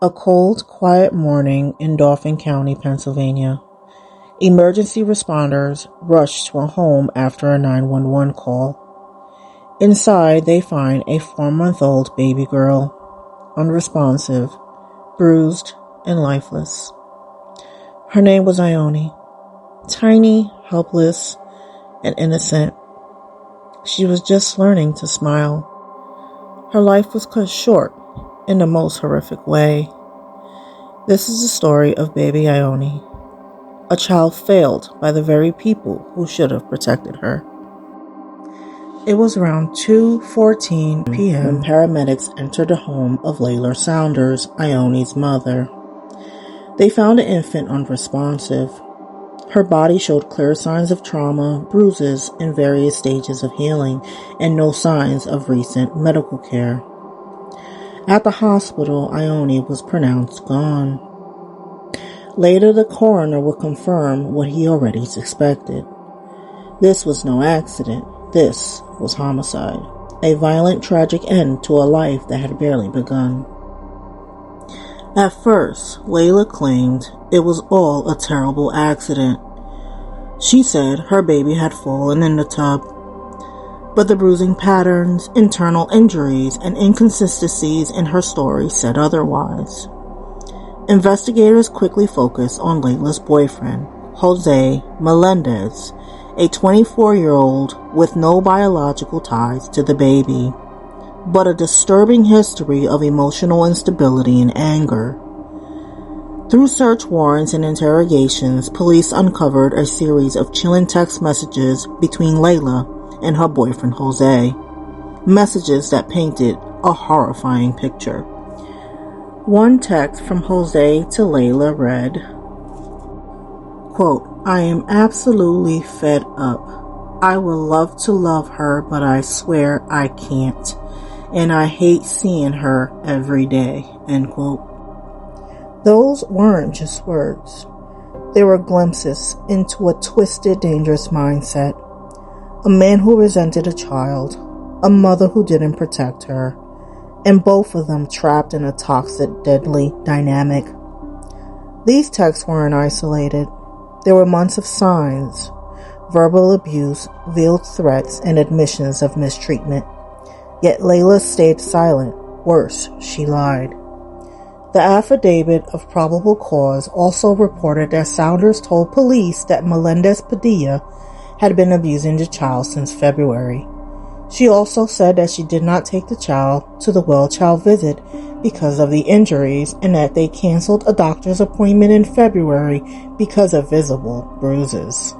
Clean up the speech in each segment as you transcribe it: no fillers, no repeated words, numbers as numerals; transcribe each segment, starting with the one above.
A cold, quiet morning in Dauphin County, Pennsylvania. Emergency responders rushed to a home after a 911 call. Inside, they find a 4-month-old baby girl, unresponsive, bruised, and lifeless. Her name was Ioni. Tiny, helpless, and innocent. She was just learning to smile. Her life was cut short in the most horrific way. This is the story of baby Ioni, a child failed by the very people who should have protected her. It was around 2:14 p.m. when paramedics entered the home of Layla Saunders, Ioni's mother. They found the infant unresponsive. Her body showed clear signs of trauma, bruises, and various stages of healing, and no signs of recent medical care. At the hospital, Ioni was pronounced gone. Later, the coroner would confirm what he already suspected. This was no accident. This was homicide. A violent, tragic end to a life that had barely begun. At first, Layla claimed it was all a terrible accident. She said her baby had fallen in the tub, but the bruising patterns, internal injuries, and inconsistencies in her story said otherwise. Investigators quickly focused on Layla's boyfriend, Jose Melendez, a 24-year-old with no biological ties to the baby, but a disturbing history of emotional instability and anger. Through search warrants and interrogations, police uncovered a series of chilling text messages between Layla and her boyfriend Jose, messages that painted a horrifying picture. One text from Jose to Layla read, quote, "I am absolutely fed up. I would love to love her, but I swear I can't. And I hate seeing her every day," end quote. Those weren't just words. They were glimpses into a twisted, dangerous mindset. A man who resented a child, a mother who didn't protect her, and both of them trapped in a toxic, deadly dynamic. These texts weren't isolated. There were months of signs, verbal abuse, veiled threats, and admissions of mistreatment. Yet Layla stayed silent. Worse, she lied. The affidavit of probable cause also reported that Saunders told police that Melendez Padilla had been abusing the child since February. She also said that she did not take the child to the well-child visit because of the injuries and that they canceled a doctor's appointment in February because of visible bruises.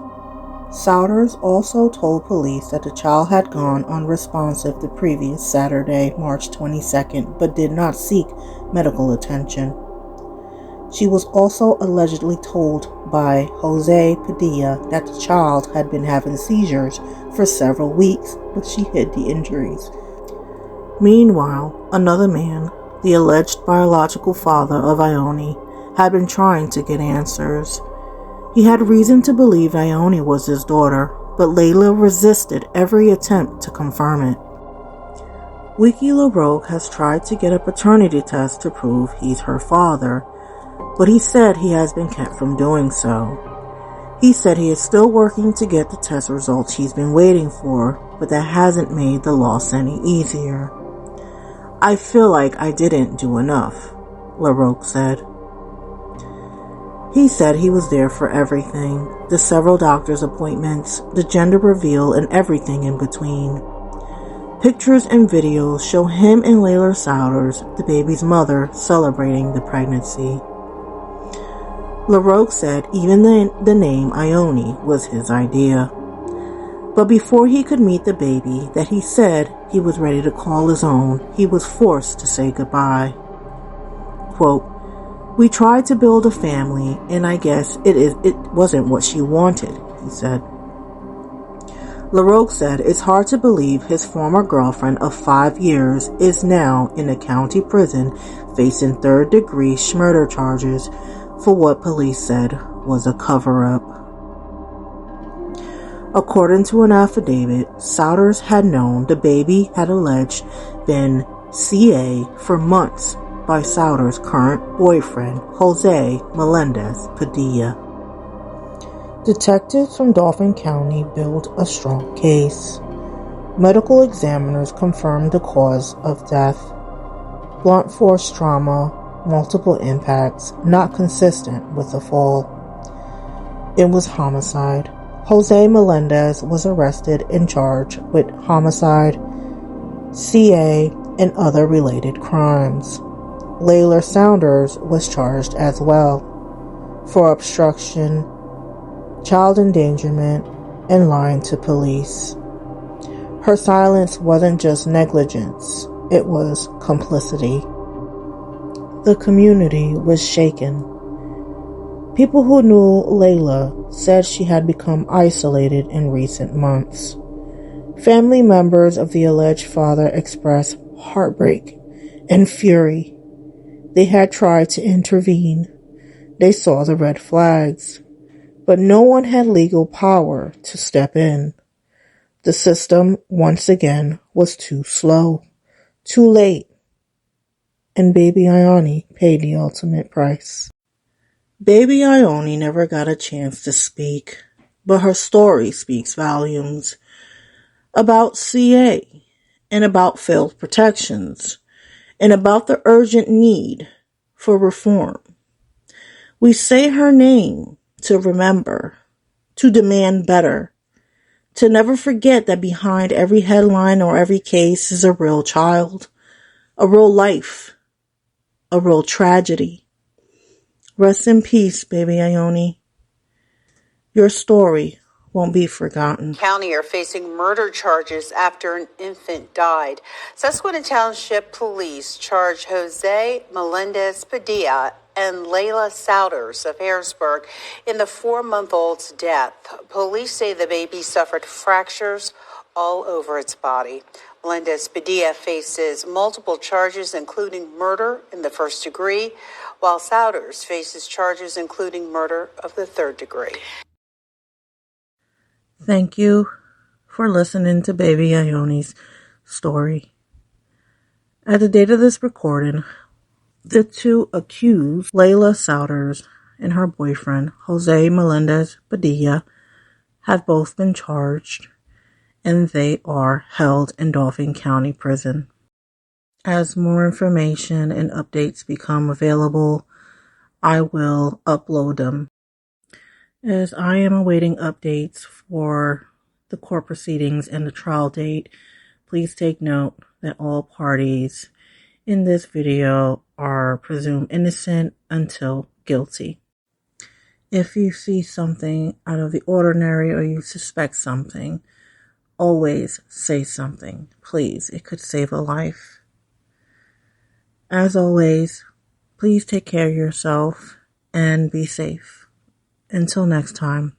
Saunders also told police that the child had gone unresponsive the previous Saturday, March 22nd, but did not seek medical attention. She was also allegedly told by Jose Padilla that the child had been having seizures for several weeks, but she hid the injuries. Meanwhile, another man, the alleged biological father of Ioni, had been trying to get answers. He had reason to believe Ioni was his daughter, but Layla resisted every attempt to confirm it. Wiki LaRoque has tried to get a paternity test to prove he's her father, but he said he has been kept from doing so. He said he is still working to get the test results he's been waiting for, but that hasn't made the loss any easier. "I feel like I didn't do enough," LaRoque said. He said he was there for everything, the several doctor's appointments, the gender reveal, and everything in between. Pictures and videos show him and Layla Saunders, the baby's mother, celebrating the pregnancy. LaRoque said even the name Ioni was his idea. But before he could meet the baby that he said he was ready to call his own, he was forced to say goodbye. Quote, "We tried to build a family, and I guess it wasn't what she wanted," he said. LaRoque said it's hard to believe his former girlfriend of 5 years is now in a county prison facing third-degree murder charges for what police said was a cover-up. According to an affidavit, Saunders had known the baby had alleged been CA for months by Sauter's current boyfriend, Jose Melendez Padilla. Detectives from Dauphin County built a strong case. Medical examiners confirmed the cause of death: blunt force trauma, multiple impacts, not consistent with a fall. It was homicide. Jose Melendez was arrested and charged with homicide, CA, and other related crimes. Layla Saunders was charged as well for obstruction, child endangerment, and lying to police. Her silence wasn't just negligence, it was complicity. The community was shaken. People who knew Layla said she had become isolated in recent months. Family members of the alleged father expressed heartbreak and fury. They had tried to intervene. They saw the red flags, but no one had legal power to step in. The system, once again, was too slow, too late, and baby Ioni paid the ultimate price. Baby Ioni never got a chance to speak, but her story speaks volumes about CA, and about failed protections, and about the urgent need for reform. We say her name to remember, to demand better, to never forget that behind every headline or every case is a real child, a real life, a real tragedy. Rest in peace, baby Ioni. Your story won't be forgotten. County are facing murder charges after an infant died. Susquehanna Township Police charged Jose Melendez Padilla and Layla Saunders of Harrisburg in the 4-month-old's death. Police say the baby suffered fractures all over its body. Melendez Padilla faces multiple charges, including murder in the first degree, while Saunders faces charges including murder of the third degree. Thank you for listening to baby Ioni's story. At the date of this recording, the two accused, Layla Saunders and her boyfriend, Jose Melendez Padilla, have both been charged, and they are held in Dauphin County Prison. As more information and updates become available, I will upload them. As I am awaiting updates for the court proceedings and the trial date, please take note that all parties in this video are presumed innocent until guilty. If you see something out of the ordinary or you suspect something, always say something, please. It could save a life. As always, please take care of yourself and be safe. Until next time.